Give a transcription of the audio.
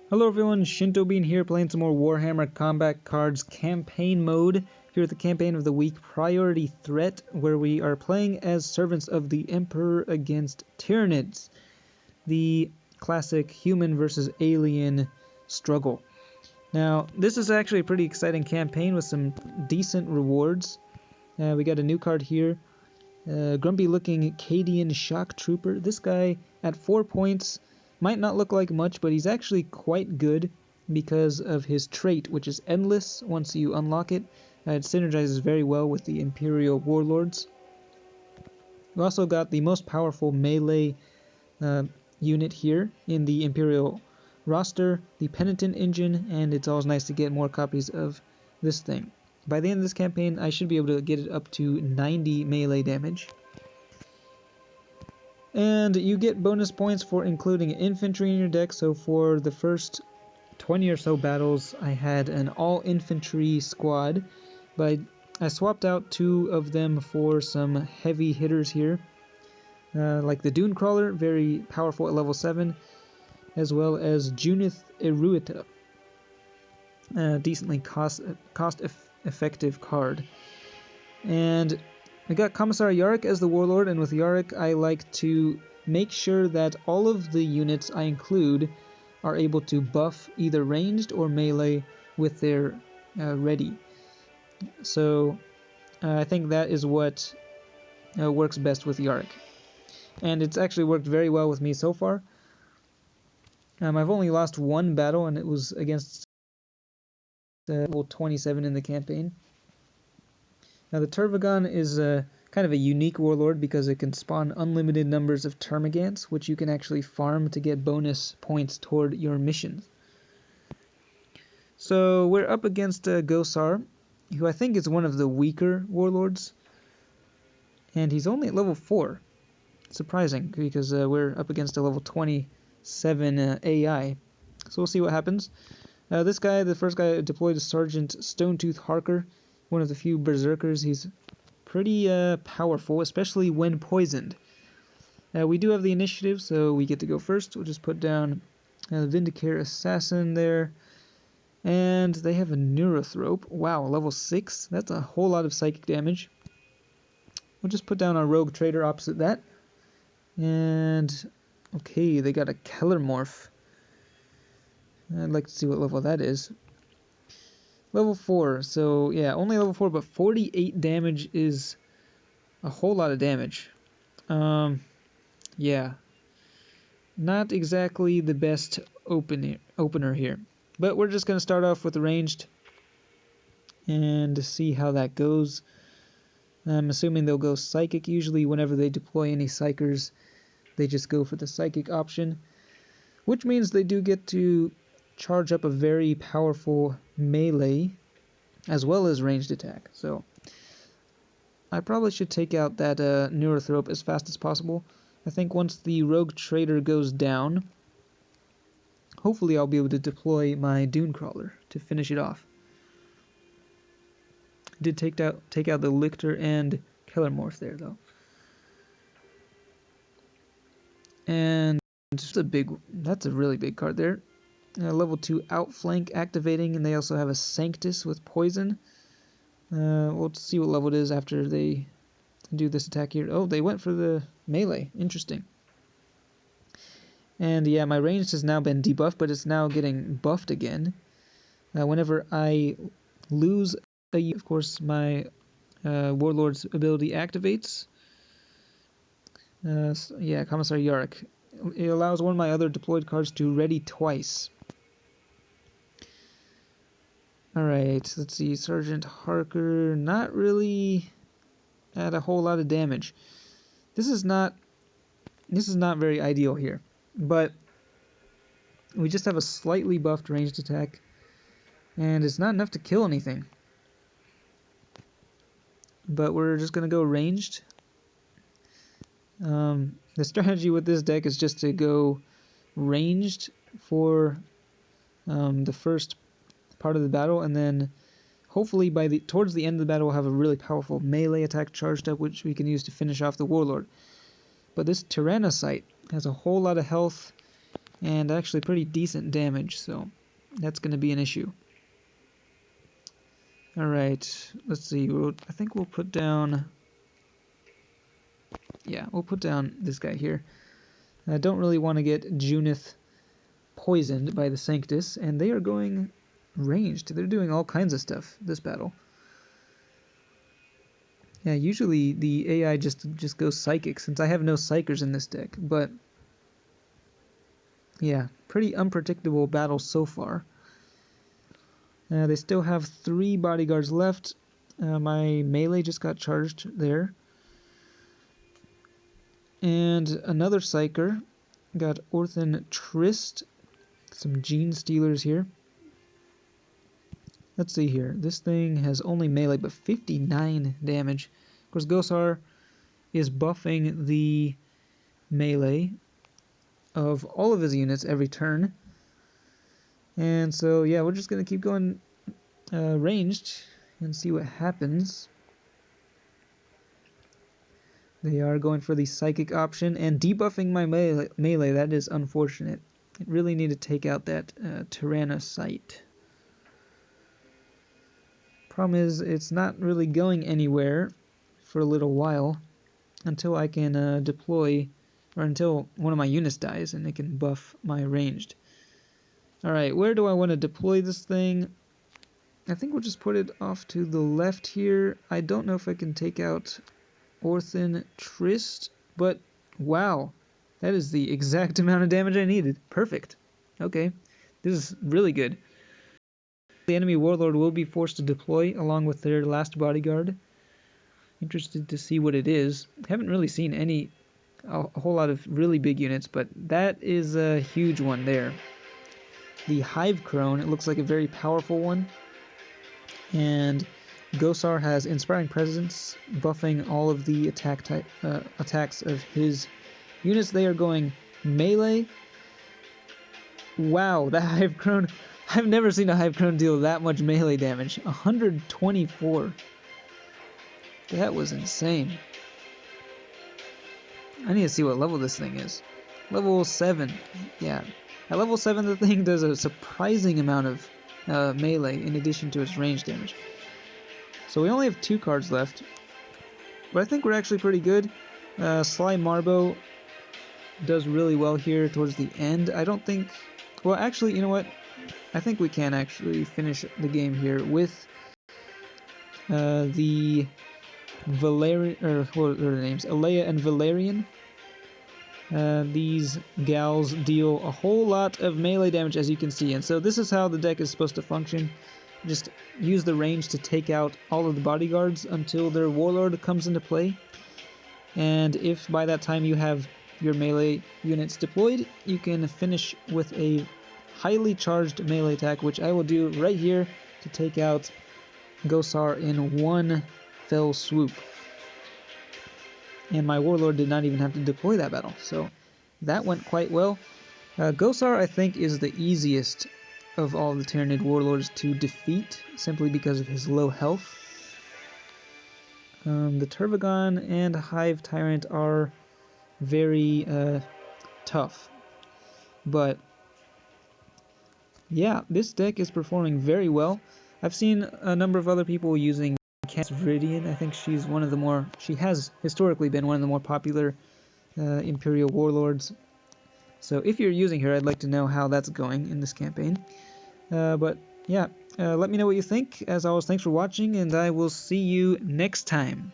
Hello everyone, Shinto Bean here playing some more Warhammer Combat Cards Campaign Mode. Here at the Campaign of the Week Priority Threat, where we are playing as servants of the Emperor against Tyranids. The classic human versus alien struggle. Now, this is actually a pretty exciting campaign with some decent rewards. We got a new card here. Grumpy looking Cadian Shock Trooper. This guy at 4 points might not look like much, but he's actually quite good because of his trait, which is endless once you unlock it. It synergizes very well with the Imperial Warlords. We also got the most powerful melee unit here in the Imperial roster, the Penitent Engine, and it's always nice to get more copies of this thing. By the end of this campaign, I should be able to get it up to 90 melee damage. And you get bonus points for including infantry in your deck, so for the first 20 or so battles, I had an all-infantry squad, but I swapped out 2 of them for some heavy hitters here, like the Dune Crawler, very powerful at level 7, as well as Junith Eruita, decently cost-effective card. And I got Commissar Yarrick as the Warlord, and with Yarrick I like to make sure that all of the units I include are able to buff either ranged or melee with their ready. So I think that is what works best with Yarrick. And it's actually worked very well with me so far. I've only lost 1 battle, and it was against level 27 in the campaign. Now the Tervagon is kind of a unique warlord because it can spawn unlimited numbers of Termagants, which you can actually farm to get bonus points toward your missions. So we're up against Gosar, who I think is one of the weaker warlords, and he's only at level 4. Surprising, because we're up against a level 27 AI. So we'll see what happens. This guy, the first guy deployed, is Sergeant Stonetooth Harker, one of the few berserkers. He's pretty powerful, especially when poisoned. We do have the initiative, so we get to go first. We'll just put down Vindicare Assassin there. And they have a Neurothrope. Wow, level 6. That's a whole lot of psychic damage. We'll just put down our Rogue Trader opposite that. And okay, they got a Kellermorph. I'd like to see what level that is. Level 4, so yeah, only level 4, but 48 damage is a whole lot of damage. Yeah, not exactly the best opener here. But we're just going to start off with the ranged and see how that goes. I'm assuming they'll go Psychic. Usually whenever they deploy any Psychers, they just go for the Psychic option, which means they do get to charge up a very powerful melee as well as ranged attack. So I probably should take out that Neurothrope as fast as possible. I think once the Rogue Trader goes down, hopefully I'll be able to deploy my Dune Crawler to finish it off. I did take out the Lictor and Kellermorph there though. And that's a really big card there. Level 2 Outflank activating, and they also have a Sanctus with poison. We'll see what level it is after they do this attack here. Oh, they went for the melee. Interesting. And yeah, my ranged has now been debuffed, but it's now getting buffed again. Whenever I lose a unit, of course, my Warlord's ability activates. So yeah, Commissar Yarrick. It allows one of my other deployed cards to ready twice. Alright, let's see, Sergeant Harker, not really at a whole lot of damage. This is not very ideal here, but we just have a slightly buffed ranged attack, and it's not enough to kill anything. But we're just going to go ranged. The strategy with this deck is just to go ranged for the first part of the battle, and then hopefully towards the end of the battle we'll have a really powerful melee attack charged up, which we can use to finish off the Warlord. But this Tyrannocyte has a whole lot of health, and actually pretty decent damage, so that's going to be an issue. Alright, let's see, I think we'll put down... Yeah, we'll put down this guy here. I don't really want to get Junith poisoned by the Sanctus, and they are going ranged. They're doing all kinds of stuff this battle. Yeah, usually the AI just goes psychic, since I have no psychers in this deck, but yeah, pretty unpredictable battle so far. They still have 3 bodyguards left. My melee just got charged there. And another psyker. Got Orthan Trist. Some Gene Stealers here. Let's see here. This thing has only melee, but 59 damage. Of course, Gosar is buffing the melee of all of his units every turn. And so, yeah, we're just going to keep going ranged and see what happens. They are going for the psychic option and debuffing my melee. That is unfortunate. I really need to take out that Tyrannocyte. Problem is, it's not really going anywhere for a little while until I can deploy, or until one of my units dies and it can buff my ranged. Alright, where do I want to deploy this thing? I think we'll just put it off to the left here. I don't know if I can take out Orthan Trist, but wow, that is the exact amount of damage I needed. Perfect. Okay, this is really good. The enemy warlord will be forced to deploy along with their last bodyguard. Interested to see what it is. Haven't really seen a whole lot of really big units, but that is a huge one there. The Hive Crone, it looks like a very powerful one. And Gosar has Inspiring Presence, buffing all of the attacks of his units. They are going melee. Wow, that Hive Crone, I've never seen a Hive Crone deal that much melee damage. 124. That was insane. I need to see what level this thing is. Level 7. Yeah. At level 7, the thing does a surprising amount of melee in addition to its range damage. So we only have 2 cards left, but I think we're actually pretty good. Sly Marbo does really well here towards the end. I don't think... Well, actually, you know what? I think we can actually finish the game here with the Valerian... or what are their names? Alea and Valerian. These gals deal a whole lot of melee damage, as you can see, and so this is how the deck is supposed to function. Just use the range to take out all of the bodyguards until their warlord comes into play, and if by that time you have your melee units deployed, you can finish with a highly charged melee attack, which I will do right here to take out Gosar in one fell swoop. And my warlord did not even have to deploy that battle, so that went quite well. Gosar, I think, is the easiest of all the Tyranid warlords to defeat, simply because of his low health. The Turvagon and Hive Tyrant are very tough, but yeah, this deck is performing very well. I've seen a number of other people using Viridian. I think she's one of the more, she has historically been one of the more popular Imperial warlords. So if you're using her, I'd like to know how that's going in this campaign. But yeah, let me know what you think. As always, thanks for watching, and I will see you next time.